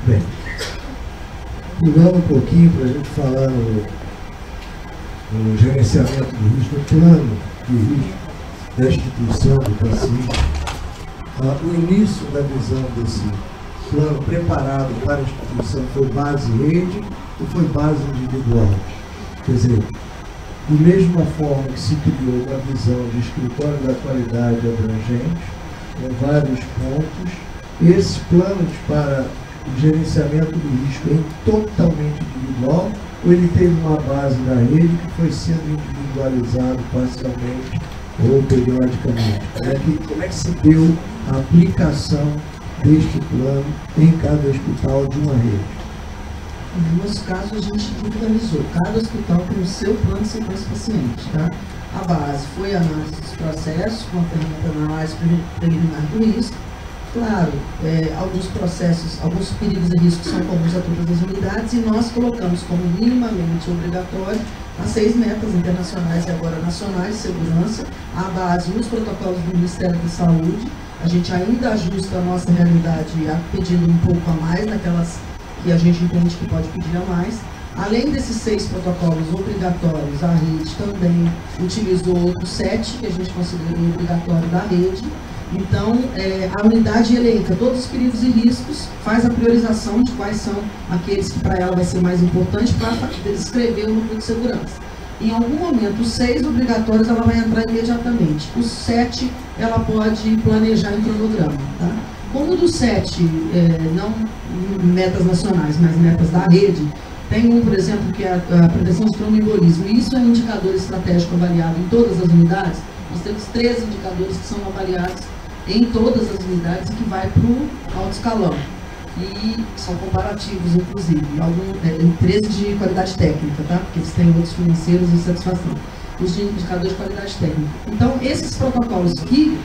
Bem, pulando um pouquinho para a gente falar no gerenciamento do risco, no plano de risco da instituição do paciente, o início da visão desse plano preparado para a instituição foi base rede ou foi base individual? Quer dizer, da mesma forma que se criou uma visão de escritório da qualidade abrangente, com vários pontos, esses planos para o gerenciamento do risco é totalmente individual ou ele teve uma base da rede que foi sendo individualizado parcialmente ou periodicamente? Como é que se deu a aplicação deste plano em cada hospital de uma rede? No nosso caso, a gente individualizou. Cada hospital tem o seu plano de segurança paciente. Tá? A base foi a análise dos processos, com a ferramenta de análise preliminar do risco. Claro, alguns processos, alguns perigos e riscos são comuns a todas as unidades e nós colocamos como minimamente obrigatório as 6 metas internacionais e agora nacionais de segurança, a base nos protocolos do Ministério da Saúde. A gente ainda ajusta a nossa realidade pedindo um pouco a mais naquelas que a gente entende que pode pedir a mais. Além desses 6 protocolos obrigatórios, a rede também utilizou outros 7 que a gente considerou obrigatório da rede. Então, a unidade elenca todos os perigos e riscos, faz a priorização de quais são aqueles que para ela vai ser mais importante para descrever o núcleo de segurança. Em algum momento, os 6 obrigatórios ela vai entrar imediatamente. Os 7 ela pode planejar em cronograma. Tá? Como dos 7, não metas nacionais, mas metas da rede, tem um, por exemplo, que é a prevenção de tromboembolismo. Isso é um indicador estratégico avaliado em todas as unidades. Nós temos 13 indicadores que são avaliados em todas as unidades e que vai para o alto escalão. E são comparativos, inclusive. Em 13 de qualidade técnica, tá? Porque eles têm outros financeiros e satisfação. Os de indicadores de qualidade técnica. Então, esses protocolos que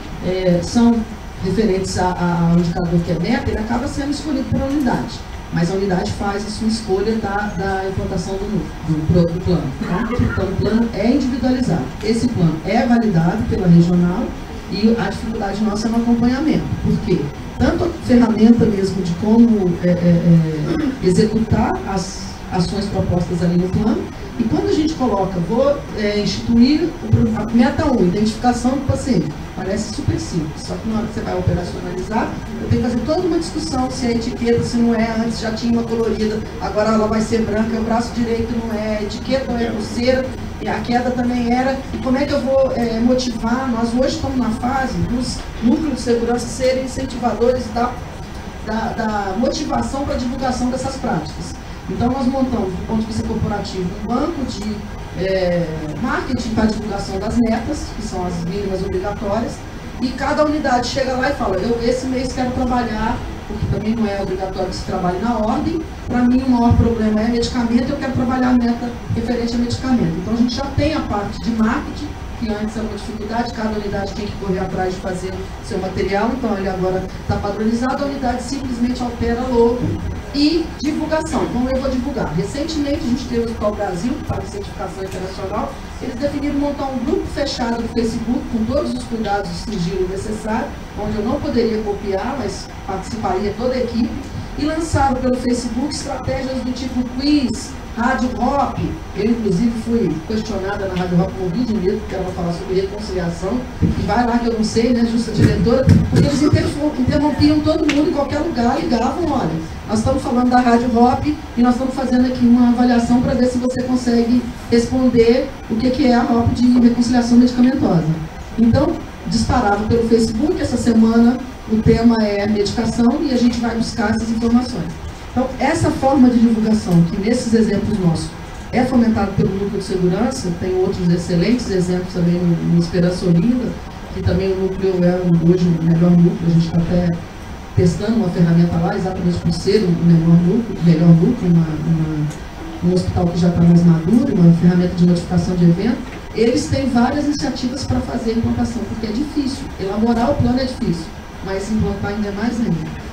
são referentes ao indicador que é meta, ele acaba sendo escolhido pela unidade. Mas a unidade faz a sua escolha da implantação do plano. Tá? Então, o plano é individualizado. Esse plano é validado pela regional e a dificuldade nossa é no acompanhamento. Por quê? Tanto a ferramenta mesmo de como executar as ações propostas ali no plano, e quando a gente coloca, vou instituir a meta 1, identificação do paciente, parece super simples, só que na hora que você vai operacionalizar, eu tenho que fazer toda uma discussão se é etiqueta, se não é, antes já tinha uma colorida, agora ela vai ser branca, o braço direito não é, a etiqueta não é pulseira, e a queda também era, e como é que eu vou motivar? Nós hoje estamos na fase dos núcleos de segurança serem incentivadores da motivação para a divulgação dessas práticas. Então, nós montamos, do ponto de vista corporativo, um banco de marketing para a divulgação das metas, que são as mínimas obrigatórias, e cada unidade chega lá e fala, eu esse mês quero trabalhar, porque também não é obrigatório que se trabalhe na ordem, para mim o maior problema é medicamento, eu quero trabalhar a meta referente a medicamento. Então, a gente já tem a parte de marketing, que antes era uma dificuldade, cada unidade tem que correr atrás de fazer seu material, então ele agora está padronizado, a unidade simplesmente altera logo e divulgação. Como eu vou divulgar? Recentemente a gente teve o Hospital Brasil, para certificação internacional, eles definiram montar um grupo fechado do Facebook, com todos os cuidados de sigilo necessário, onde eu não poderia copiar, mas participaria toda a equipe, e lançaram pelo Facebook estratégias do tipo quiz, Rádio Hop. Eu, inclusive, fui questionada na Rádio Hop com um vídeo mesmo, porque ela vai falar sobre reconciliação, e vai lá que eu não sei, né, justa diretora, porque eles interrompiam todo mundo em qualquer lugar, ligavam, olha, nós estamos falando da Rádio Hop e nós estamos fazendo aqui uma avaliação para ver se você consegue responder o que é a Hop de reconciliação medicamentosa. Então, disparava pelo Facebook, essa semana o tema é medicação e a gente vai buscar essas informações. Então, essa forma de divulgação, que nesses exemplos nossos é fomentado pelo núcleo de segurança, tem outros excelentes exemplos também no Esperança Olinda, que também o núcleo é hoje o melhor núcleo, a gente está até testando uma ferramenta lá, exatamente por ser o melhor núcleo, um hospital que já está mais maduro, uma ferramenta de notificação de evento. Eles têm várias iniciativas para fazer a implantação, porque é difícil, elaborar o plano é difícil, mas implantar ainda é mais ainda.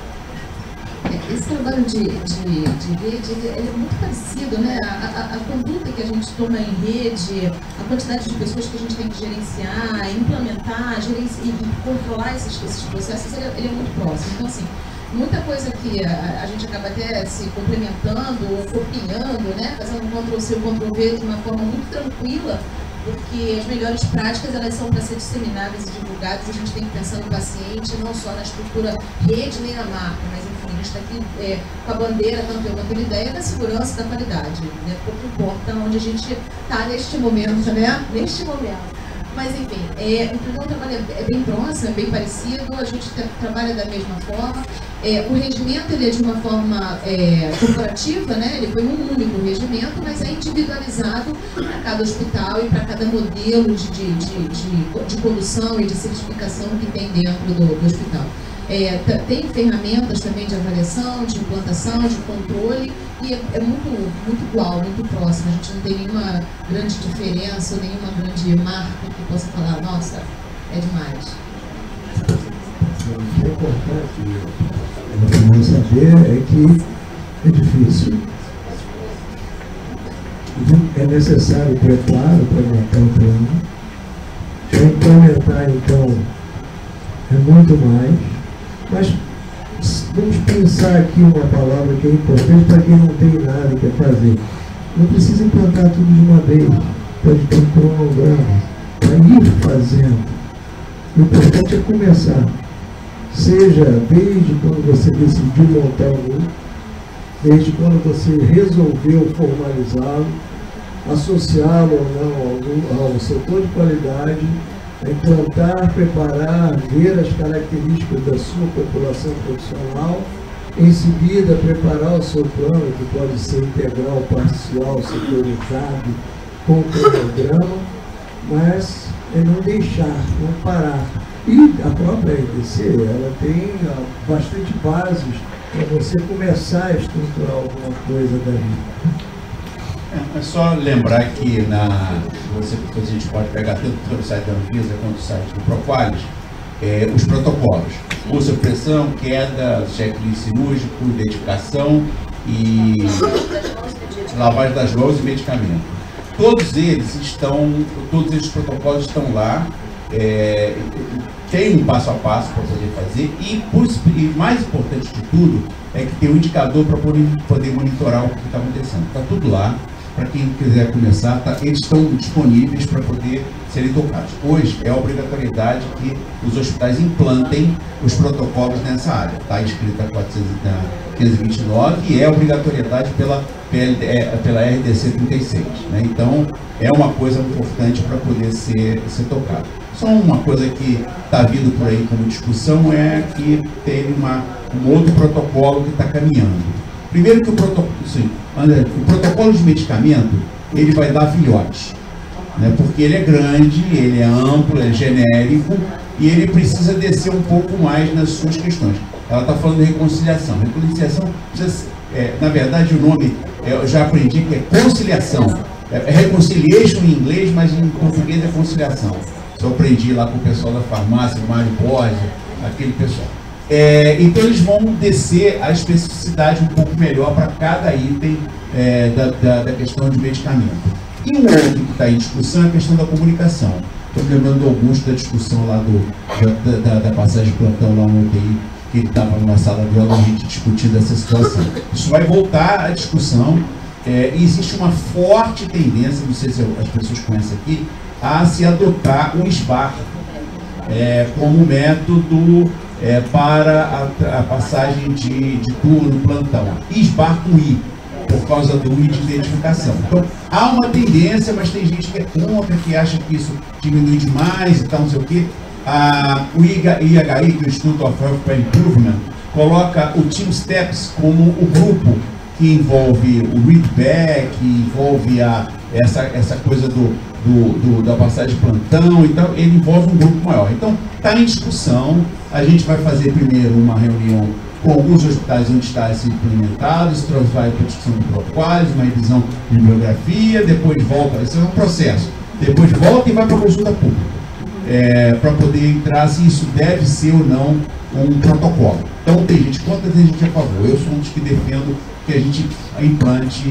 Esse trabalho de rede ele é muito parecido, né? A conduta que a gente toma em rede, a quantidade de pessoas que a gente tem que gerenciar, implementar, e controlar esses processos, ele é muito próximo. Então, assim, muita coisa que a gente acaba até se complementando ou copiando, né? Fazendo um Ctrl-C ou Ctrl-V de uma forma muito tranquila, porque as melhores práticas elas são para ser disseminadas e divulgadas, e a gente tem que pensar no paciente, não só na estrutura rede nem na marca, mas enfim, a gente está aqui com a bandeira, tanto eu quanto a ideia da segurança e da qualidade, né? Pouco importa onde a gente está neste momento, né? Neste momento. Mas enfim, então o trabalho é bem próximo, é bem parecido, a gente trabalha da mesma forma. O regimento ele é de uma forma corporativa, né? Ele foi um único regimento, mas é individualizado para cada hospital e para cada modelo de condução e de certificação que tem dentro do hospital. Tem ferramentas também de avaliação, de implantação, de controle, e é muito igual, muito próximo. A gente não tem nenhuma grande diferença ou nenhuma grande marca que possa falar, nossa, é demais. O que é importante não saber é que é difícil. É necessário preparo para montar o treino. Para implementar, então, é muito mais. Mas vamos pensar aqui uma palavra que é importante para quem não tem nada e quer fazer. Não precisa implantar tudo de uma vez. Pode ter um cronograma para ir fazendo. O importante é começar. Seja desde quando você decidiu montar um grupo, desde quando você resolveu formalizá-lo, associá-lo ou não ao setor de qualidade, implantar, preparar, ver as características da sua população profissional, em seguida preparar o seu plano, que pode ser integral, parcial, setorizado, com cronograma, mas não deixar, não parar. E a própria RDC, ela tem bastante bases para você começar a estruturar alguma coisa dali. É só lembrar que a gente pode pegar tanto pelo site da Anvisa quanto o site do Proqualis, os protocolos. Uso, pressão, queda, checklist cirúrgico, identificação e lavagem das mãos e medicamento. Todos esses protocolos estão lá, tem um passo a passo para poder fazer e mais importante de tudo é que tem um indicador para poder monitorar o que está acontecendo. Está tudo lá. Para quem quiser começar, eles estão disponíveis para poder serem tocados. Hoje é a obrigatoriedade que os hospitais implantem os protocolos nessa área. Está escrita a 529 e é obrigatoriedade pela RDC 36. Né? Então, é uma coisa importante para poder ser tocado. Só uma coisa que está vindo por aí como discussão é que tem um outro protocolo que está caminhando. Primeiro que o protocolo de medicamento, ele vai dar filhotes, né? Porque ele é grande, ele é amplo, é genérico e ele precisa descer um pouco mais nas suas questões. Ela está falando de reconciliação. Reconciliação, na verdade o nome, eu já aprendi que é conciliação. É reconciliation em inglês, mas em português é conciliação. Eu aprendi lá com o pessoal da farmácia, o Mário Borges, aquele pessoal. Então eles vão descer a especificidade um pouco melhor para cada item da questão de medicamento. E um outro que está em discussão é a questão da comunicação. Estou lembrando do Augusto da discussão lá da passagem de plantão lá no UTI, que ele estava numa sala de aula, a gente discutindo essa situação. Isso vai voltar à discussão, e existe uma forte tendência, não sei se as pessoas conhecem aqui, a se adotar o SBAR como método para a passagem de turno, plantão. SBAR com I, por causa do I de identificação. Então, há uma tendência, mas tem gente que é contra, que acha que isso diminui demais e tal, não sei o quê. O IHI, do Institute of Healthcare Improvement, coloca o Team Steps como o grupo que envolve o readback, que envolve essa coisa da passagem de plantão, então ele envolve um grupo maior. Então, está em discussão. A gente vai fazer primeiro uma reunião com alguns hospitais onde está esse implementado, isso vai para a discussão de protocolos, uma revisão de bibliografia, depois volta, esse é um processo, depois volta e vai para a consulta pública, para poder entrar se isso deve ser ou não um protocolo. Então tem gente contra, tem gente a favor. Eu sou um dos que defendo que a gente implante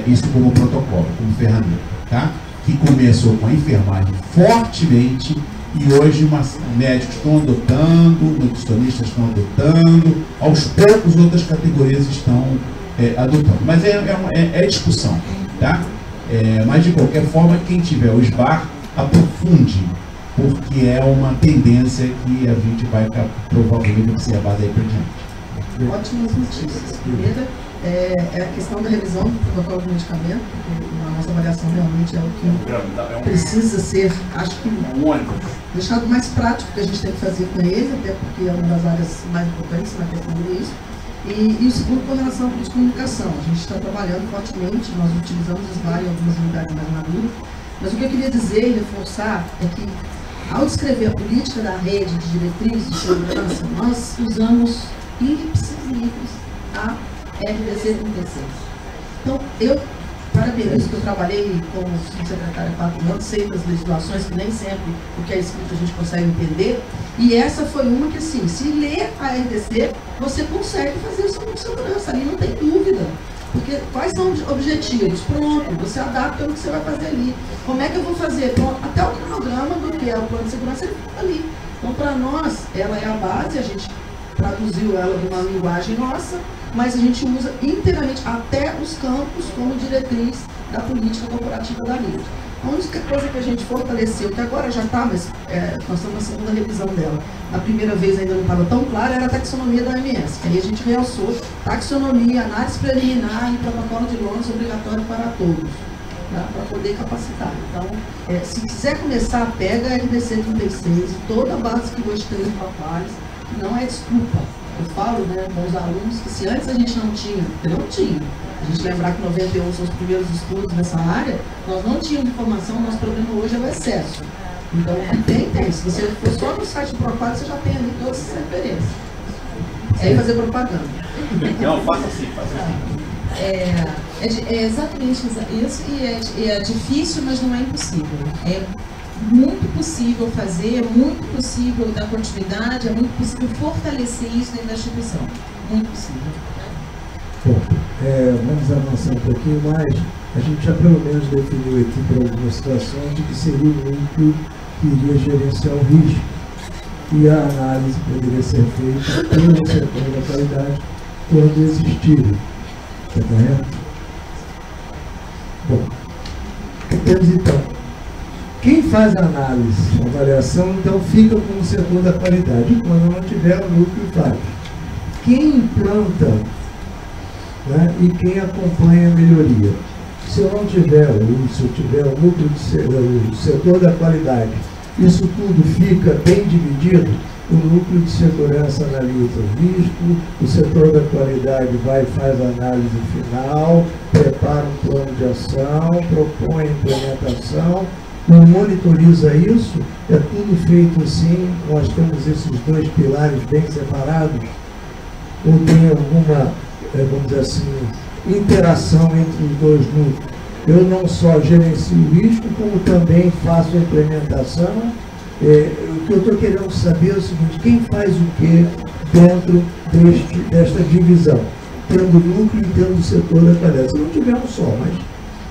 isso como protocolo, como ferramenta, tá? Que começou com a enfermagem fortemente e hoje médicos estão adotando, nutricionistas estão adotando, aos poucos outras categorias estão adotando. Mas é discussão, tá? Mas de qualquer forma, quem tiver o SBAR, aprofunde, porque é uma tendência que a gente vai provavelmente observar daí para diante. Ótimas notícias. Primeira é a questão da revisão do protocolo de medicamento, porque na nossa avaliação realmente é o que precisa ser, acho que, deixado mais prático que a gente tem que fazer com ele, até porque é uma das áreas mais importantes na questão disso. E o segundo, com relação à política de comunicação. A gente está trabalhando fortemente, nós utilizamos o SBAR em algumas unidades mais maduras, mas o que eu queria dizer e reforçar é que, ao descrever a política da rede de diretrizes de segurança, nós usamos ipsis literis a RDC 36. Então, eu parabenizo que eu trabalhei como subsecretária há 4 anos, sei das legislações que nem sempre o que é escrito a gente consegue entender, e essa foi uma que, assim, se ler a RDC, você consegue fazer isso com segurança, ali não tem dúvida. Porque quais são os objetivos? Pronto, você adapta o que você vai fazer ali. Como é que eu vou fazer? Pronto, até o cronograma do que é o plano de segurança, ele fica ali. Então, para nós, ela é a base, a gente traduziu ela de uma linguagem nossa, mas a gente usa inteiramente até os campos como diretriz da política corporativa da rede. A única coisa que a gente fortaleceu, que agora já está, mas nós estamos na segunda revisão dela, na primeira vez ainda não estava tão clara, era a taxonomia da OMS, que aí a gente realçou taxonomia, análise preliminar e protocolo de Londres obrigatório para todos, tá? Para poder capacitar. Então, se quiser começar, pega a RDC 36, toda a base que hoje tem os papais, não é desculpa. Eu falo, né, com os alunos que se antes a gente não tinha, porque não tinha, a gente lembrar que 91 são os primeiros estudos nessa área, nós não tínhamos informação, nosso problema hoje é o excesso. Então, tem. Se você for só no site do Procad, você já tem ali todas essas referências. É aí fazer propaganda. Não, faça assim. É exatamente isso, e é difícil, mas não é impossível. É muito possível fazer, é muito possível dar continuidade, é muito possível fortalecer isso dentro da instituição. Muito possível. Bom, vamos avançar um pouquinho mais. A gente já pelo menos definiu aqui para algumas situações de que seria o núcleo que iria gerenciar o risco. E a análise poderia ser feita pelo setor da qualidade quando existir. Está correto? Bom, temos então. Quem faz a análise, a avaliação, então fica com o setor da qualidade. E quando não tiver, o núcleo faz. Quem implanta, né, e quem acompanha a melhoria. Se eu não tiver, ou se eu tiver o núcleo do setor da qualidade, isso tudo fica bem dividido, o núcleo de segurança analisa o risco, o setor da qualidade vai e faz a análise final, prepara um plano de ação, propõe a implementação, e monitoriza isso. É tudo feito assim, nós temos esses dois pilares bem separados, ou tem alguma, vamos dizer assim, interação entre os dois núcleos. Eu não só gerencio o risco, como também faço a implementação. O que eu estou querendo saber é o seguinte: quem faz o que dentro desta divisão? Tendo núcleo e tendo o setor da qualidade. Se não tiver um só, mas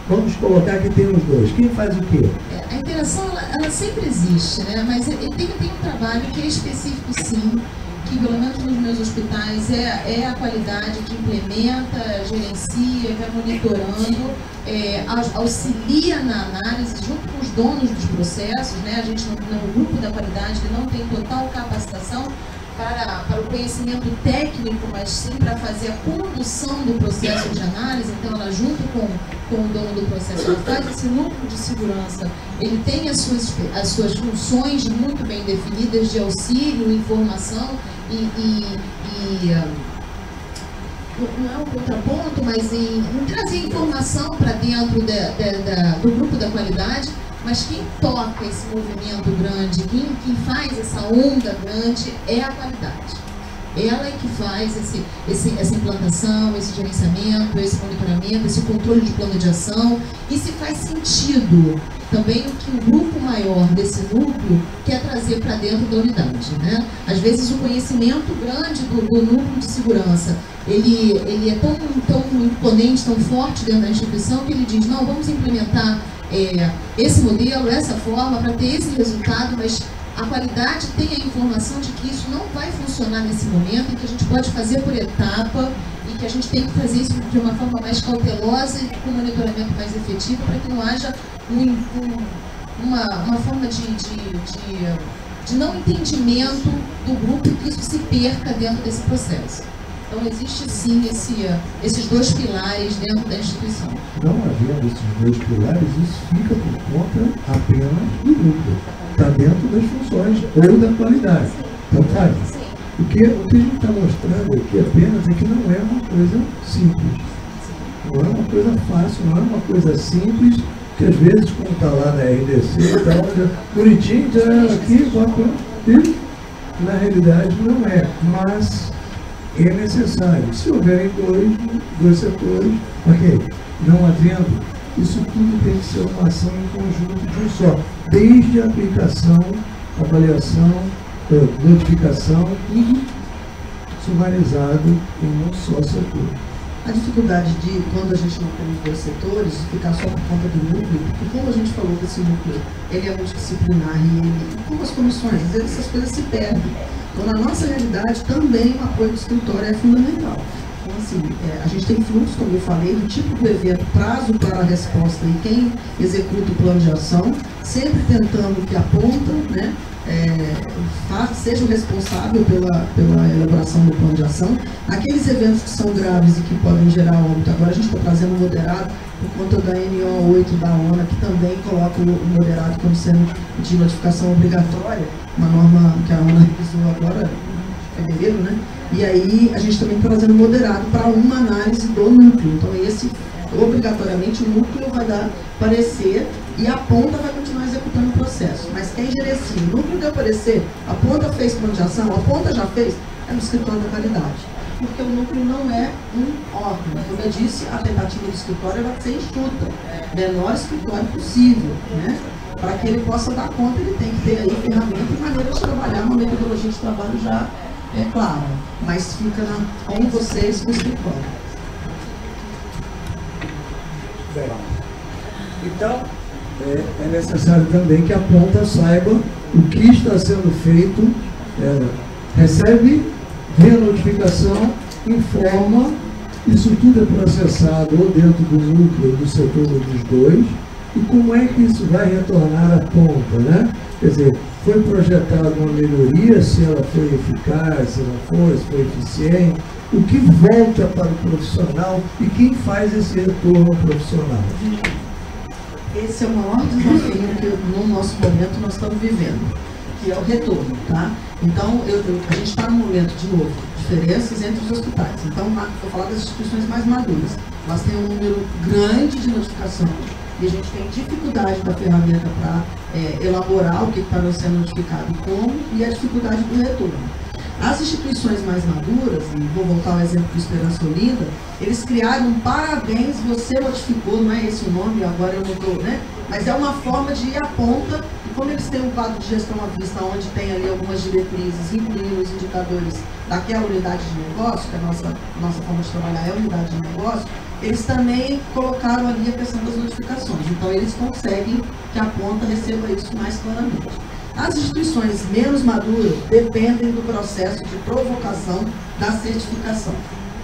vamos colocar que tem os dois. Quem faz o quê? A interação, ela sempre existe, né? Mas tem um trabalho que é específico, sim, que pelo menos nos meus hospitais é a qualidade que implementa, gerencia, vai monitorando, auxilia na análise junto com os donos dos processos, né? A gente no grupo da qualidade que não tem total capacitação para o conhecimento técnico, mas sim para fazer a condução do processo de análise. Então ela junto com o dono do processo, ela faz esse núcleo de segurança, ele tem as suas funções muito bem definidas de auxílio, informação não é um contraponto, mas em trazer informação para dentro do grupo da qualidade. Mas quem toca esse movimento grande, quem faz essa onda grande é a qualidade. Ela é que faz essa implantação, esse gerenciamento, esse monitoramento, esse controle de plano de ação. E se faz sentido também o que o grupo maior desse núcleo quer trazer para dentro da unidade, né? Às vezes o conhecimento grande do núcleo de segurança, ele é tão imponente, tão forte dentro da instituição, que ele diz: não, vamos implementar esse modelo, essa forma, para ter esse resultado, mas A qualidade tem a informação de que isso não vai funcionar nesse momento e que a gente pode fazer por etapa e que a gente tem que fazer isso de uma forma mais cautelosa e com monitoramento mais efetivo para que não haja uma forma de não entendimento do grupo e que isso se perca dentro desse processo. Então, existe sim esses dois pilares dentro da instituição. Não havendo esses dois pilares, isso fica por conta apenas do núcleo. Está dentro das funções ou da qualidade. Então, tá? O que a gente está mostrando aqui apenas é que não é uma coisa simples. Não é uma coisa fácil, não é uma coisa simples, que às vezes, como está lá na RDC, está bonitinho, aqui, e na realidade não é. Mas é necessário. Se houverem dois setores, ok. Não havendo, isso tudo tem que ser uma ação em conjunto de um só. Desde a aplicação, avaliação, notificação, tudo sumarizado em um só setor. A dificuldade de, quando a gente não tem os dois setores, ficar só por conta do núcleo, porque como a gente falou que esse núcleo ele é multidisciplinar e como as comissões, às vezes essas coisas se perdem. Então, na nossa realidade, também o apoio do escritório é fundamental. Então, assim, a gente tem fluxo, como eu falei, do tipo do evento, prazo para a resposta e quem executa o plano de ação, sempre tentando que a ponta, né, seja o responsável pela elaboração do plano de ação. Aqueles eventos que são graves e que podem gerar óbito, agora a gente está trazendo o moderado por conta da NO 8 da ONA, que também coloca o moderado como sendo de notificação obrigatória, uma norma que a ONA revisou agora em fevereiro, né? E aí a gente também está trazendo o moderado para uma análise do núcleo. Então obrigatoriamente o núcleo vai dar parecer e a ponta vai continuar executando o processo. Mas quem gerencia? O núcleo deu parecer, a ponta fez plano de ação, a ponta já fez, é no escritório da qualidade. Porque o núcleo não é um órgão. Como eu disse, a tentativa do escritório vai ser enxuta, menor escritório possível, né? Para que ele possa dar conta, ele tem que ter aí ferramenta e maneira de trabalhar, uma metodologia de trabalho já clara, mas fica com vocês, com o escritório. Bem, então, é necessário também que a ponta saiba o que está sendo feito, recebe, vê a notificação, informa, isso tudo é processado ou dentro do núcleo, do setor dos dois, e como é que isso vai retornar à ponta, né? Quer dizer, foi projetada uma melhoria, se ela foi eficaz, se não foi, se foi eficiente, o que volta para o profissional e quem faz esse retorno profissional. Esse é o maior desafio que no nosso momento nós estamos vivendo, que é o retorno, tá? Então, a gente está num momento, de novo, diferenças entre os hospitais. Então, vou falar das instituições mais maduras. Elas têm um número grande de notificação e a gente tem dificuldade da ferramenta para elaborar o que está sendo notificado e como, e a dificuldade do retorno. As instituições mais maduras, e vou voltar ao exemplo do Esperança Olinda, eles criaram um parabéns, você notificou, não é esse o nome, agora eu não estou, né? Mas é uma forma de ir à ponta, e como eles têm um quadro de gestão à vista, onde tem ali algumas diretrizes, incluindo os indicadores daquela unidade de negócio, que a nossa forma de trabalhar é a unidade de negócio, eles também colocaram ali a questão das notificações. Então, eles conseguem que a ponta receba isso mais claramente. As instituições menos maduras dependem do processo de provocação da certificação.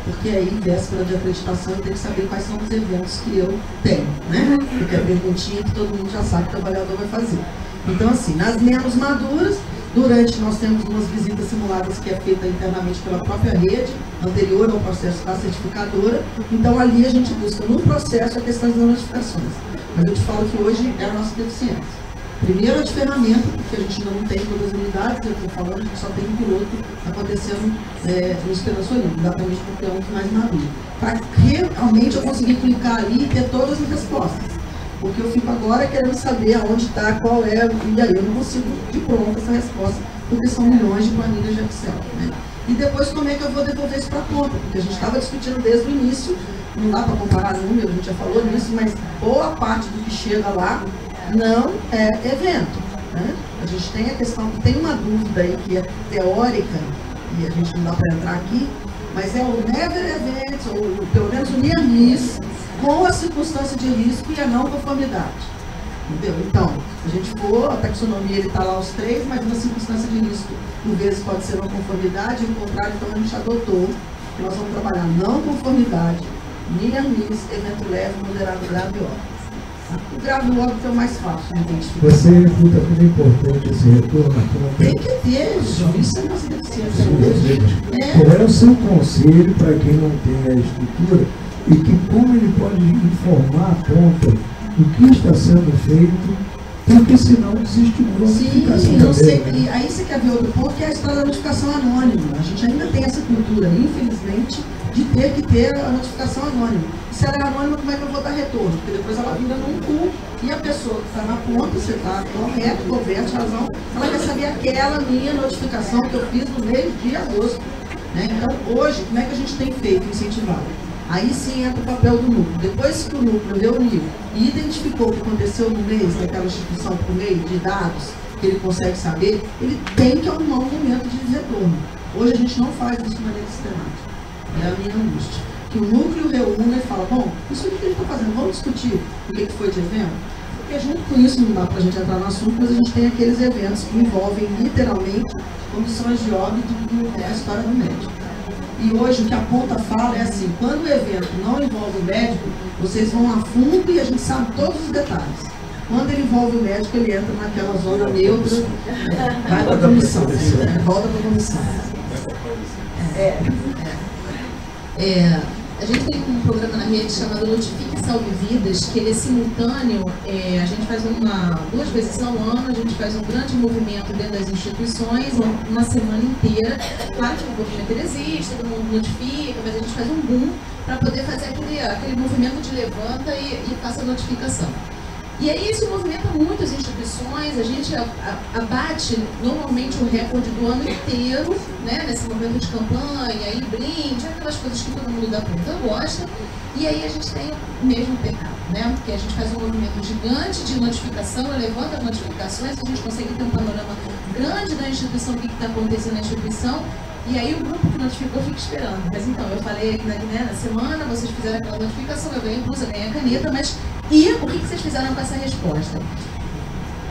Porque aí, véspera de acreditação, eu tenho que saber quais são os eventos que eu tenho, né? Porque é a perguntinha que todo mundo já sabe que o trabalhador vai fazer. Então, assim, nas menos maduras, nós temos umas visitas simuladas que é feita internamente pela própria rede, anterior ao processo da certificadora. Então, ali a gente busca no processo a questão das notificações. Mas eu te falo que hoje é a nossa deficiência. Primeiro, a de ferramenta, porque a gente ainda não tem todas as unidades, eu estou falando, a gente só tem um piloto acontecendo no Esperança Olinda, exatamente porque é um que mais maduro. Para realmente eu conseguir clicar ali e ter todas as respostas. Porque eu fico agora querendo saber aonde está, qual é, e aí eu não consigo de pronto essa resposta, porque são milhões de planilhas de Excel, né? E depois como é que eu vou devolver isso para a ponta? Porque a gente estava discutindo desde o início, não dá para comparar número, a gente já falou nisso, mas boa parte do que chega lá não é evento, né? A gente tem a questão, tem uma dúvida aí que é teórica, e a gente não dá para entrar aqui, mas é o never event, ou pelo menos o near miss, com a circunstância de risco e a não conformidade. Entendeu? Então, a gente for, a taxonomia ele está lá os 3, mas uma circunstância de risco, por vezes pode ser não conformidade, e o contrário, então a gente adotou que nós vamos trabalhar não conformidade, near miss, evento leve, moderado, grave e óbvio. O grave e o óbvio é o mais fácil de identificar. Você reputa como importante esse retorno na conta? Tem que ter, isso é nossa deficiência. Qual é o seu conselho para quem não tem a estrutura e que como ele pode informar a ponta do que está sendo feito, porque senão desestimula a notificação. Não sei, e aí você quer ver outro ponto, que é a história da notificação anônima. A gente ainda tem essa cultura, infelizmente, de ter que ter a notificação anônima. E se ela é anônima, como é que eu vou dar retorno? Porque depois ela vira num pool e a pessoa que está na ponta, você está correto, coberto, razão, ela quer saber aquela minha notificação que eu fiz no mês de agosto. Né? Então, hoje, como é que a gente tem feito incentivado? Aí sim entra o papel do núcleo. Depois que o núcleo reuniu e identificou o que aconteceu no mês daquela instituição por meio de dados que ele consegue saber, ele tem que arrumar um momento de retorno. Hoje a gente não faz isso de maneira sistemática. É a minha angústia. Que o núcleo reúna e fala, bom, isso aqui que a gente está fazendo, vamos discutir o que foi de evento? Porque junto com isso, não dá para a gente entrar no assunto, mas a gente tem aqueles eventos que envolvem literalmente condições de óbito, que é a história do médico. E hoje o que a ponta fala é assim, quando o evento não envolve o médico, vocês vão a fundo e a gente sabe todos os detalhes. Quando ele envolve o médico, ele entra naquela zona neutra, vai para a comissão, volta para a comissão. A gente tem um programa na rede chamado Notifique e Salve Vidas, que ele é simultâneo, a gente faz 2 vezes ao ano, a gente faz um grande movimento dentro das instituições, uma semana inteira. Claro que o movimento existe, todo mundo notifica, mas a gente faz um boom para poder fazer aquele movimento de levanta e faça a notificação. E aí isso movimenta muitas instituições, a gente abate normalmente o recorde do ano inteiro, né, nesse momento de campanha, e brinde, aquelas coisas que todo mundo da ponta gosta, e aí a gente tem o mesmo pecado, né, porque a gente faz um movimento gigante de notificação, levanta notificações, a gente consegue ter um panorama grande da instituição, o que está acontecendo na instituição, e aí o grupo que notificou fica esperando. Mas então, eu falei aqui na semana, vocês fizeram aquela notificação, eu ganhei a blusa, ganhei a caneta, mas e o que vocês fizeram com essa resposta?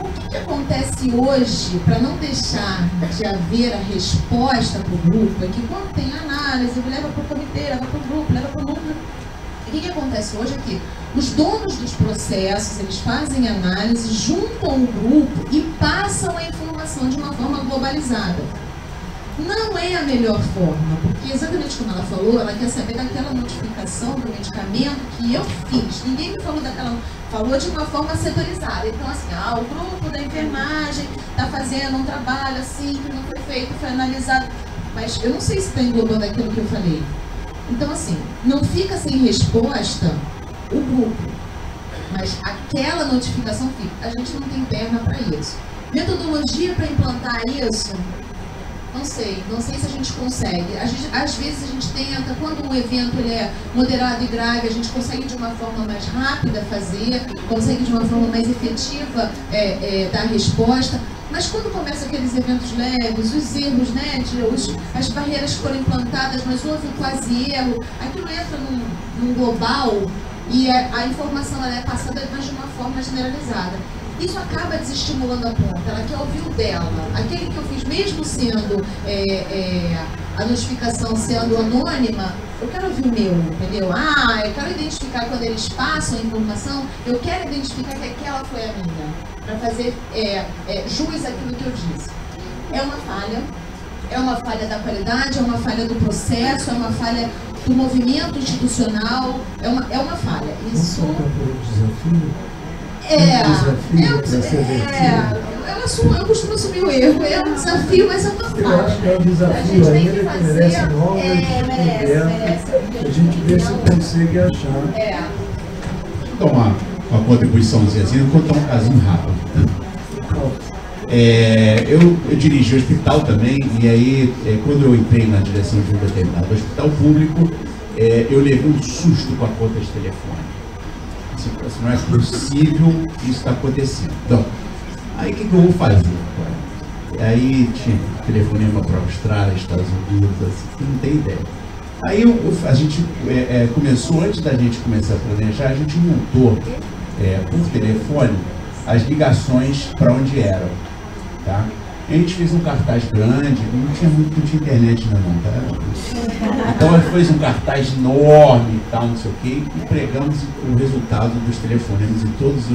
O que acontece hoje, para não deixar de haver a resposta para o grupo, é que quando tem análise, leva para o comitê, leva para o grupo, leva para o núcleo. O que acontece hoje é que os donos dos processos, eles fazem análise, juntam o grupo e passam a informação de uma forma globalizada. Não é a melhor forma, porque exatamente como ela falou, ela quer saber daquela notificação do medicamento que eu fiz. Ninguém me falou falou de uma forma setorizada. Então, assim, o grupo da enfermagem está fazendo um trabalho assim, que não foi feito, foi analisado. Mas eu não sei se está englobando aquilo que eu falei. Então, assim, não fica sem resposta o grupo, mas aquela notificação fica. A gente não tem perna para isso. Metodologia para implantar isso? Não sei se a gente consegue. Às vezes a gente tenta, quando um evento ele é moderado e grave, a gente consegue de uma forma mais rápida fazer, consegue de uma forma mais efetiva dar resposta. Mas quando começa aqueles eventos leves, os erros, né, as barreiras foram implantadas, mas houve quase erro, aquilo entra num global e a informação ela é passada mas de uma forma generalizada. Isso acaba desestimulando a ponta, ela quer ouvir o dela. Aquele que eu fiz, mesmo sendo a notificação sendo anônima, eu quero ouvir o meu, entendeu? Eu quero identificar quando eles passam a informação, eu quero identificar que aquela foi a minha, para fazer jus àquilo que eu disse. É uma falha da qualidade, é uma falha do processo, é uma falha do movimento institucional, é uma falha. Isso... Eu costumo assumir o erro, é um desafio, mas é uma falha. Eu acho que é um desafio ainda que merece nova merece. A gente vê se consegue achar. Deixa eu tomar uma contribuiçãozinha assim, eu vou contar um casinho rápido. Eu dirigi o hospital também, e aí, quando eu entrei na direção de um determinado hospital público, eu levei um susto com a conta de telefone. Não é possível isso está acontecendo. Então, aí o que eu vou fazer? Aí tinha telefonema para a Austrália, Estados Unidos, assim, não tem ideia. Aí a gente começou, antes da gente começar a planejar, a gente montou por telefone as ligações para onde eram. Tá? A gente fez um cartaz grande, não tinha internet ainda não, tá? Então a gente fez um cartaz enorme e tal, não sei o quê, e pregamos o resultado dos telefonemas em todos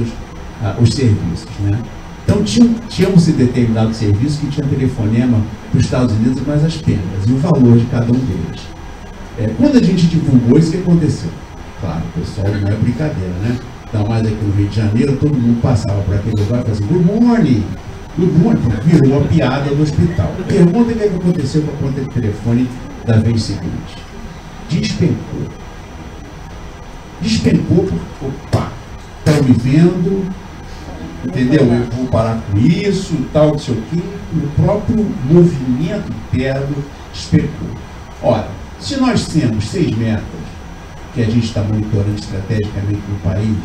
os serviços, né? Então tínhamos determinado serviço que tinha telefonema para os Estados Unidos, mas as penas e o valor de cada um deles. Quando a gente divulgou isso, o que aconteceu? Claro, pessoal, não é brincadeira, né? Então, mais aqui no Rio de Janeiro, todo mundo passava por aquele lugar e falava assim, good morning, virou uma piada do hospital. Pergunta o que aconteceu com a conta de telefone da vez seguinte. Despencou. Despencou porque, opa, estão me vendo, entendeu? Eu vou parar com isso, tal, não sei o quê. O próprio movimento interno despencou. Ora, se nós temos 6 metas que a gente está monitorando estrategicamente no país,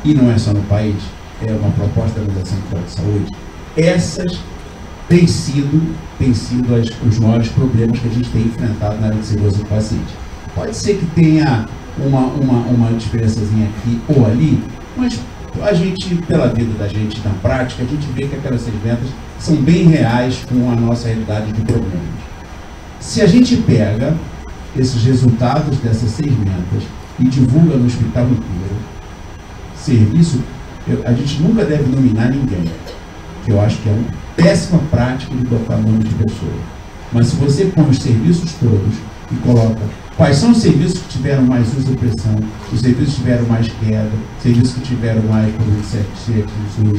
e não é só no país, é uma proposta da Organização Mundial de Saúde, essas têm sido os maiores problemas que a gente tem enfrentado na área de segurança do paciente. Pode ser que tenha uma diferençazinha aqui ou ali, mas a gente, pela vida da gente na prática, a gente vê que aquelas 6 metas são bem reais com a nossa realidade de problemas. Se a gente pega esses resultados dessas 6 metas e divulga no hospital inteiro, serviço, a gente nunca deve nominar ninguém, que eu acho que é uma péssima prática de botar nome de pessoa. Mas se você põe os serviços todos e coloca quais são os serviços que tiveram mais uso de pressão, os serviços que tiveram mais queda, os serviços que tiveram mais problemas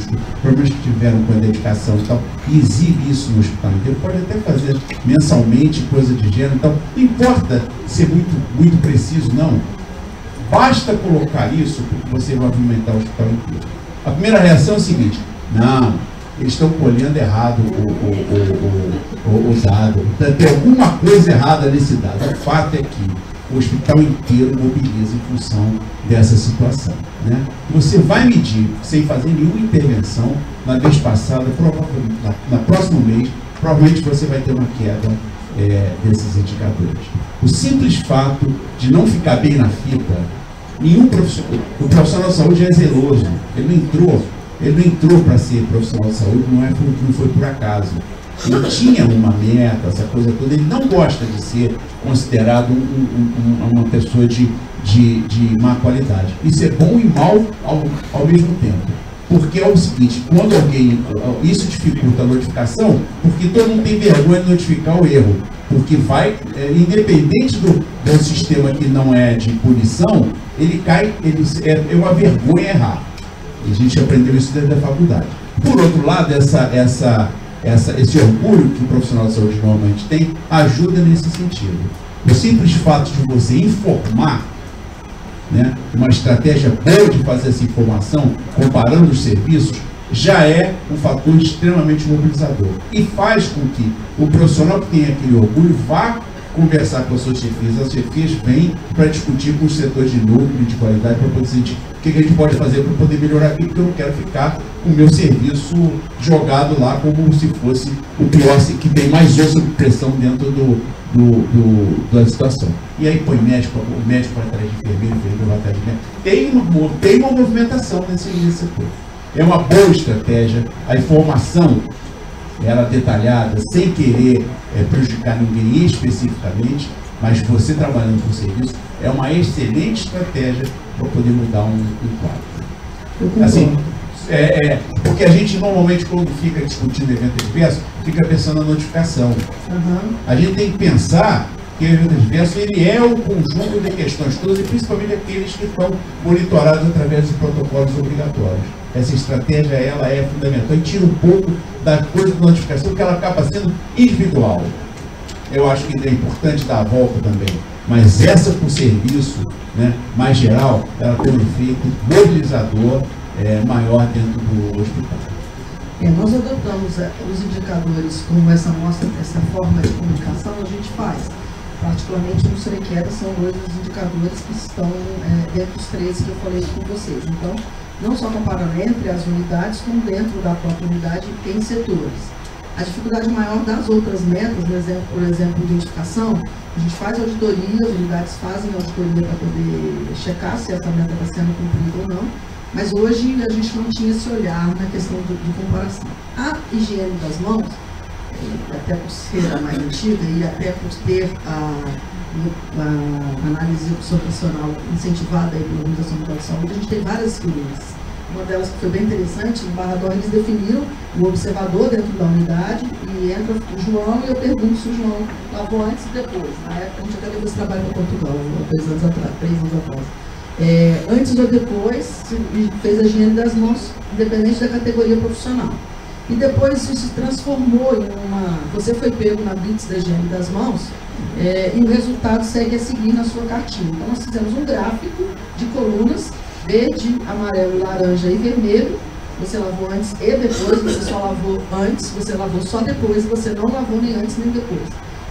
de problemas que tiveram com a dedicação e tal, e exibe isso no hospital inteiro, pode até fazer mensalmente coisa de gênero, então não importa ser muito preciso, não. Basta colocar isso porque você vai movimentar o hospital inteiro. A primeira reação é a seguinte, não, eles estão colhendo errado o dado. Tem alguma coisa errada nesse dado. O fato é que o hospital inteiro mobiliza em função dessa situação. Né? Você vai medir, sem fazer nenhuma intervenção, na vez passada, provavelmente, na próximo mês, provavelmente você vai ter uma queda desses indicadores. O simples fato de não ficar bem na fita, o profissional de saúde é zeloso, ele não entrou para ser profissional de saúde, não foi por acaso. Ele tinha uma meta, essa coisa toda, ele não gosta de ser considerado uma pessoa de má qualidade. Isso é bom e mal ao mesmo tempo. Porque é o seguinte, quando isso dificulta a notificação, porque todo mundo tem vergonha de notificar o erro. Porque independente do sistema que não é de punição, é uma vergonha errar. E a gente aprendeu isso dentro da faculdade. Por outro lado, esse orgulho que o profissional de saúde normalmente tem, ajuda nesse sentido. O simples fato de você informar, né, uma estratégia boa de fazer essa informação, comparando os serviços, já é um fator extremamente mobilizador. E faz com que o profissional que tem aquele orgulho vá conversar com as suas chefias. As chefias vêm para discutir com os setores de núcleo, de qualidade, para poder decidir o que a gente pode fazer para poder melhorar aqui, porque eu não quero ficar com o meu serviço jogado lá como se fosse o pior, que tem mais osso de pressão dentro da situação. E aí põe o médico vai atrás de enfermeiro, vai atrás de médico. Tem uma movimentação nesse setor. É uma boa estratégia, a informação ela detalhada, sem querer prejudicar ninguém especificamente, mas você trabalhando com serviço, é uma excelente estratégia para poder mudar um quadro. Assim, porque a gente normalmente, quando fica discutindo evento adverso, fica pensando na notificação. Uhum. A gente tem que pensar que o evento adverso ele é o conjunto de questões todas, e principalmente aqueles que estão monitorados através de protocolos obrigatórios. Essa estratégia ela é fundamental e tira um pouco da coisa de notificação, porque ela acaba sendo individual. Eu acho que é importante dar a volta também, mas essa por serviço, né, mais geral, ela tem um efeito mobilizador maior dentro do hospital. Nós adotamos os indicadores como essa forma de comunicação, a gente faz. Particularmente no Sorequeda são 2 os indicadores que estão dentro dos 13 que eu falei com vocês. Então, não só comparando entre as unidades, como dentro da própria unidade em setores. A dificuldade maior das outras metas, por exemplo, identificação, a gente faz auditoria, as unidades fazem auditoria para poder checar se essa meta está sendo cumprida ou não. Mas hoje a gente não tinha esse olhar na questão de comparação. A higiene das mãos, até por ser a mais antiga e até por ter a análise profissional incentivada aí pela Organização Mundial de Saúde, a gente tem várias experiências. Uma delas que foi bem interessante, no Barra D'Or eles definiram o observador dentro da unidade e entra o João e eu pergunto se o João lavou antes e depois. Na época a gente até levou esse trabalho para Portugal, 3 anos atrás. Antes ou depois, fez a higiene das mãos, independente da categoria profissional. E depois isso se transformou em uma... Você foi pego na blitz da higiene das mãos e o resultado segue a seguir na sua cartinha. Então nós fizemos um gráfico de colunas, verde, amarelo, laranja e vermelho. Você lavou antes e depois, você só lavou antes, você lavou só depois, você não lavou nem antes nem depois.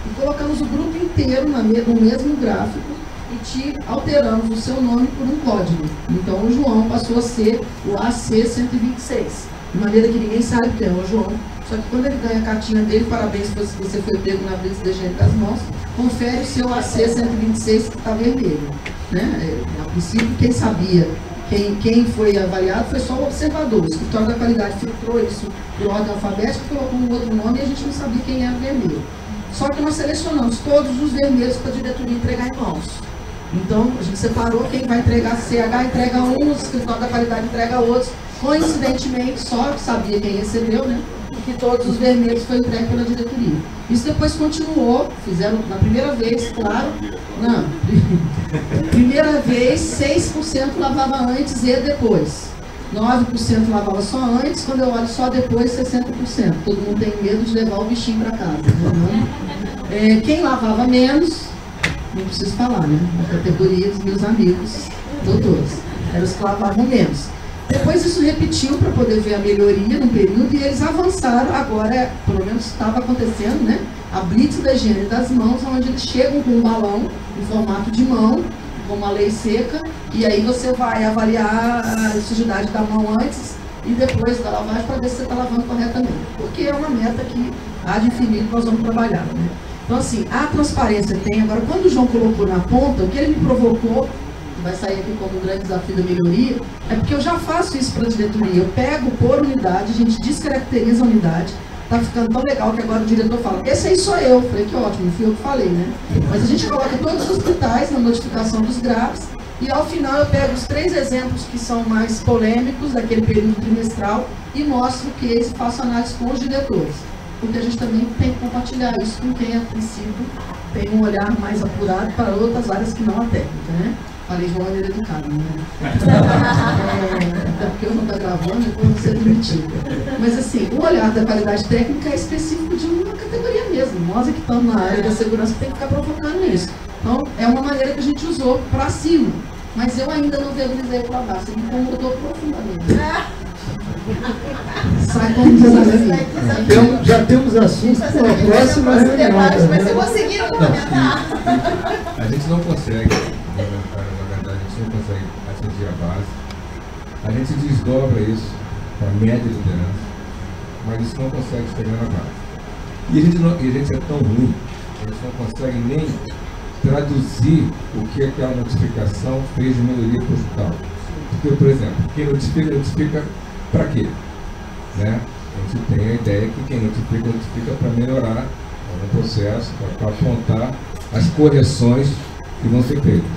E colocamos o grupo inteiro no mesmo gráfico e te alteramos o seu nome por um código. Então o João passou a ser o AC126, de maneira que ninguém sabe quem é o João. Só que quando ele ganha a cartinha dele, parabéns se você foi pego na blitz da higiene das mãos, confere o seu AC126 que está vermelho. Né? A princípio, quem sabia, quem foi avaliado foi só o observador. O escritório da qualidade filtrou isso por ordem alfabética, colocou um outro nome e a gente não sabia quem era vermelho. Só que nós selecionamos todos os vermelhos para a diretoria entregar em mãos. Então, a gente separou quem vai entregar CH, entrega um, o escritório da qualidade entrega outros. Coincidentemente, só sabia quem recebeu, né? Que todos os vermelhos foram entregues pela diretoria. Isso depois continuou, fizeram na primeira vez, claro. Não, primeira vez, 6% lavava antes e depois. 9% lavava só antes, quando eu olho só depois, 60%. Todo mundo tem medo de levar o bichinho para casa. Né? Quem lavava menos, não preciso falar, né? A categoria dos meus amigos, doutores, eram os que lavavam menos. Depois isso repetiu para poder ver a melhoria no período e eles avançaram, agora, pelo menos estava acontecendo, né? A blitz da higiene das mãos, onde eles chegam com um balão em formato de mão, com uma lei seca, e aí você vai avaliar a sujidade da mão antes e depois da lavagem para ver se você está lavando corretamente. Porque é uma meta que há de infinito nós vamos trabalhar, né? Então assim, a transparência tem, agora quando o João colocou na ponta, o que ele me provocou, vai sair aqui como um grande desafio da melhoria, é porque eu já faço isso para a diretoria. Eu pego por unidade, a gente descaracteriza a unidade, tá ficando tão legal que agora o diretor fala, esse aí sou eu. Falei, que ótimo, fui eu que falei, né? Mas a gente coloca todos os hospitais na notificação dos GRAFs e ao final eu pego os 3 exemplos que são mais polêmicos daquele período trimestral e mostro o case e faço análise com os diretores. Porque a gente também tem que compartilhar isso com quem, a princípio, tem um olhar mais apurado para outras áreas que não a técnica, né? Falei de uma maneira educada, né? Até porque eu não estou gravando, depois não ser demitido. Mas assim, o olhar da qualidade técnica é específico de uma categoria mesmo. Nós é que estamos na área da segurança que tem que ficar provocando isso. Então, é uma maneira que a gente usou para cima. Mas eu ainda não viabilizei para baixo. Ele me incomodou profundamente. Sai como desafio. Já temos assunto para a próxima reunião. Mas se conseguiram comentar. A gente não consegue, na verdade, a gente não consegue atingir a base. A gente desdobra isso para a média liderança, mas isso não consegue chegar na base. E a gente é tão ruim, a gente não consegue nem traduzir o que aquela notificação fez de melhoria para o hospital. Porque, por exemplo, quem notifica para quê? Né? A gente tem a ideia que quem notifica para melhorar o processo, para apontar as correções que vão ser feitas.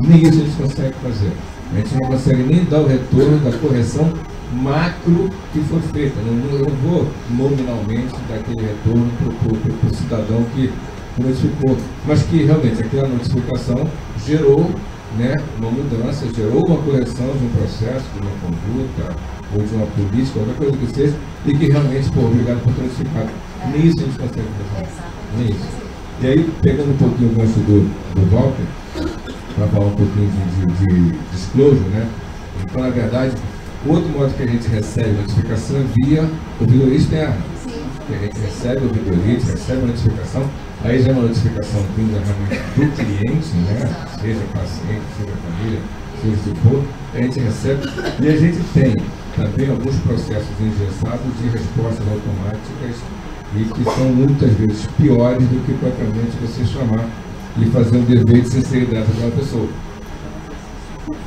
Nem isso a gente consegue fazer. A gente não consegue nem dar o retorno da correção macro que foi feita. Eu não vou nominalmente dar aquele retorno para o cidadão que notificou, mas que realmente aquela notificação gerou, né, uma mudança, gerou uma correção de um processo, de uma conduta, ou de uma política, qualquer coisa que seja, e que realmente, obrigado por ter notificado. Nem isso a gente consegue fazer. Nem isso. E aí, pegando um pouquinho o gancho do Walter, para falar um pouquinho de disclosure, né? Então, na verdade, outro modo que a gente recebe notificação é via ouvidoria externa. Que a gente recebe a ouvidoria, recebe a notificação, aí já é uma notificação vinda realmente do cliente, né? Seja paciente, seja família, seja o que for, a gente recebe. E a gente tem também alguns processos engessados de respostas automáticas e que são muitas vezes piores do que propriamente você chamar e fazer um dever de sinceridade daquela pessoa.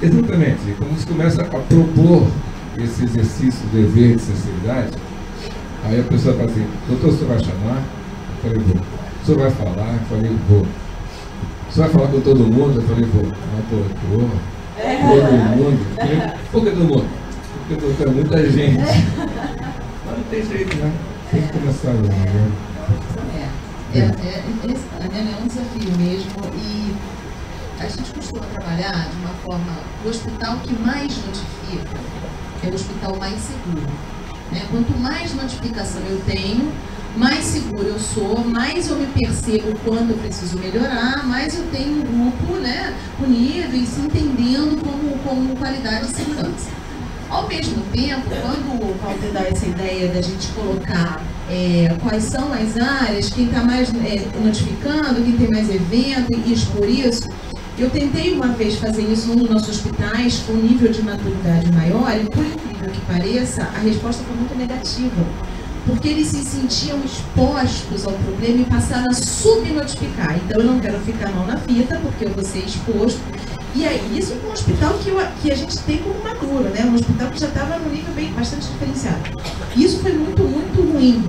Exatamente. Quando você começa a propor esse exercício do dever de sinceridade, aí a pessoa fala assim, doutor, o senhor vai chamar? Eu falei, vou. O senhor vai falar? Eu falei, vou. O senhor vai falar com todo mundo? Eu falei, vou. Ah, doutor, todo mundo? Por que todo mundo? Porque doutor é muita gente. Mas não tem jeito, né? Tem que começar logo, né? É um desafio mesmo, e a gente costuma trabalhar de uma forma, o hospital que mais notifica é o hospital mais seguro, né? Quanto mais notificação eu tenho, mais seguro eu sou, mais eu me percebo quando eu preciso melhorar, mais eu tenho um grupo, né, unido e se entendendo como qualidade de segurança. Ao mesmo tempo, quando o Walter dá essa ideia da gente colocar quais são as áreas, quem está mais notificando, quem tem mais evento e expor isso, eu tentei uma vez fazer isso num dos nossos hospitais com um nível de maturidade maior e, por incrível que pareça, a resposta foi muito negativa, porque eles se sentiam expostos ao problema e passaram a subnotificar. Então, eu não quero ficar a mão na fita, porque eu vou ser exposto. E aí, isso é um hospital que a gente tem como maduro, né? Um hospital que já estava num nível bastante diferenciado. Isso foi muito, muito ruim.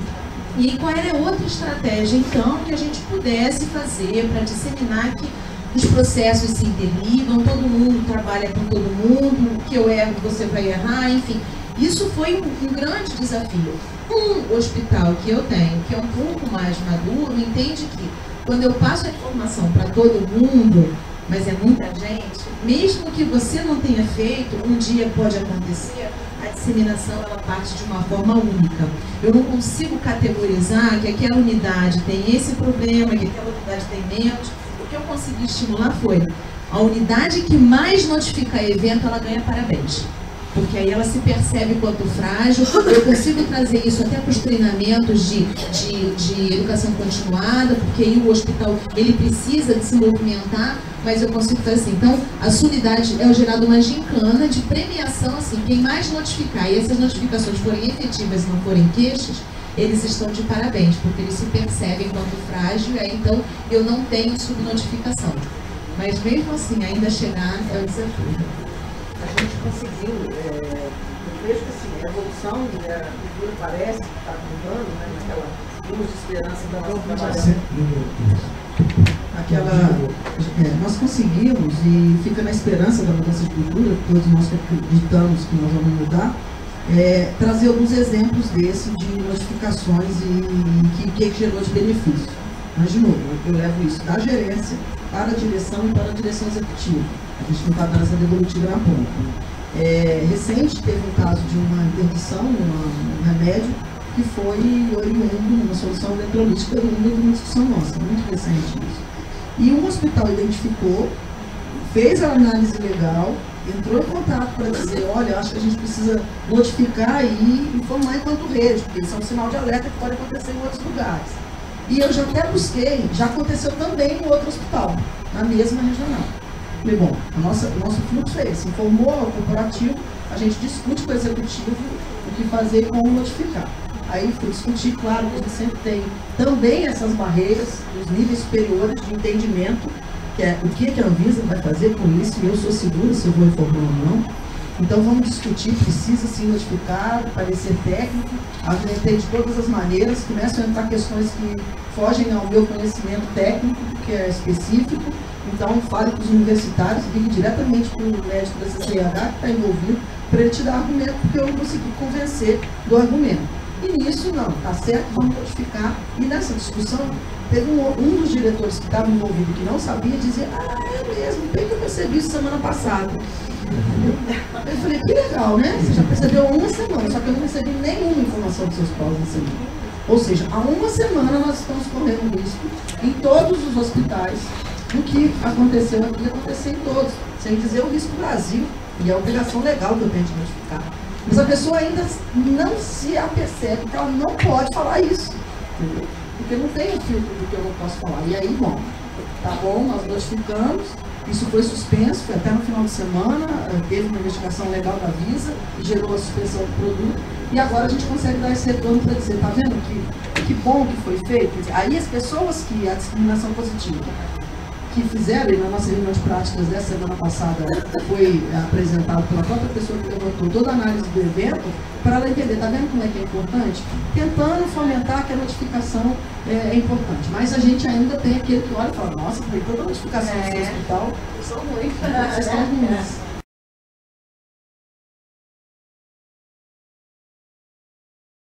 E qual era outra estratégia, então, que a gente pudesse fazer para disseminar que os processos se interligam, todo mundo trabalha com todo mundo, o que eu erro, você vai errar, enfim. Isso foi um grande desafio. Um hospital que eu tenho, que é um pouco mais maduro, entende que quando eu passo a informação para todo mundo, mas é muita gente, mesmo que você não tenha feito, um dia pode acontecer, a disseminação ela parte de uma forma única. Eu não consigo categorizar que aquela unidade tem esse problema, que aquela unidade tem menos. O que eu consegui estimular foi a unidade que mais notifica evento, ela ganha parabéns. Porque aí ela se percebe quanto frágil. Eu consigo trazer isso até para os treinamentos de educação continuada, porque aí o hospital ele precisa de se movimentar, mas eu consigo fazer assim. Então, a sua unidade é gerada uma gincana de premiação, assim, quem mais notificar e essas notificações forem efetivas e não forem queixas, eles estão de parabéns, porque eles se percebem quanto frágil, e aí então eu não tenho subnotificação. Mas mesmo assim, ainda chegar é o desafio. A gente conseguiu, eu vejo que assim, a evolução e a cultura parece que está mudando, né, naquela luz de esperança da nossa trabalhar. Nós conseguimos, e fica na esperança da mudança de cultura, todos nós que acreditamos que nós vamos mudar, trazer alguns exemplos desse de notificações e que gerou de benefício. Mas, de novo, eu levo isso da gerência para a direção e para a direção executiva. A gente não está dando essa devolutiva na ponta. Recente teve um caso de uma interdição, um remédio, que foi oriundo, uma solução eletrolítica oriunda de uma discussão nossa, muito recente isso. E um hospital identificou, fez a análise legal, entrou em contato para dizer, olha, acho que a gente precisa notificar e informar enquanto rede, porque isso é um sinal de alerta que pode acontecer em outros lugares. E eu já até busquei, já aconteceu também em outro hospital, na mesma regional. Falei, bom, o nosso fluxo é esse, informou ao corporativo, a gente discute com o executivo o que fazer e como notificar. Aí fui discutir, claro, que a gente sempre tem também essas barreiras, os níveis superiores de entendimento, que é o que a Anvisa vai fazer com isso, e eu sou segura se eu vou informar ou não. Então vamos discutir, precisa sim notificar, parecer técnico, argumentei de todas as maneiras, começam a entrar questões que fogem ao meu conhecimento técnico, que é específico, então fale com os universitários, ligue diretamente para o médico da CCIH que está envolvido, para ele te dar argumento, porque eu não consegui convencer do argumento. E nisso não, tá certo, vamos notificar. E nessa discussão, teve um dos diretores que estava envolvido, que não sabia, dizia, é mesmo, bem que eu percebi isso semana passada. Eu falei, que legal, né? Você já percebeu há uma semana, só que eu não recebi nenhuma informação dos seus pais na semana. Ou seja, há uma semana nós estamos correndo risco em todos os hospitais do que aconteceu aqui, acontecer em todos, sem dizer o risco Brasil e a obrigação legal que eu tenho de notificar. Mas a pessoa ainda não se apercebe que ela não pode falar isso, entendeu? Porque não tem o filtro do que eu não posso falar. E aí, bom, tá bom, nós notificamos, isso foi suspenso, foi até no final de semana, teve uma investigação legal da Visa, que gerou a suspensão do produto, e agora a gente consegue dar esse retorno para dizer, tá vendo que bom que foi feito? Aí as pessoas que a discriminação positiva, que fizeram, e na nossa reunião de práticas dessa semana passada foi apresentado pela própria pessoa que levantou toda a análise do evento, para ela entender, está vendo como é que é importante? Tentando fomentar que a notificação é importante. Mas a gente ainda tem aquele que olha e fala, nossa, foi toda a notificação do seu hospital, São muito. vocês estão ruins.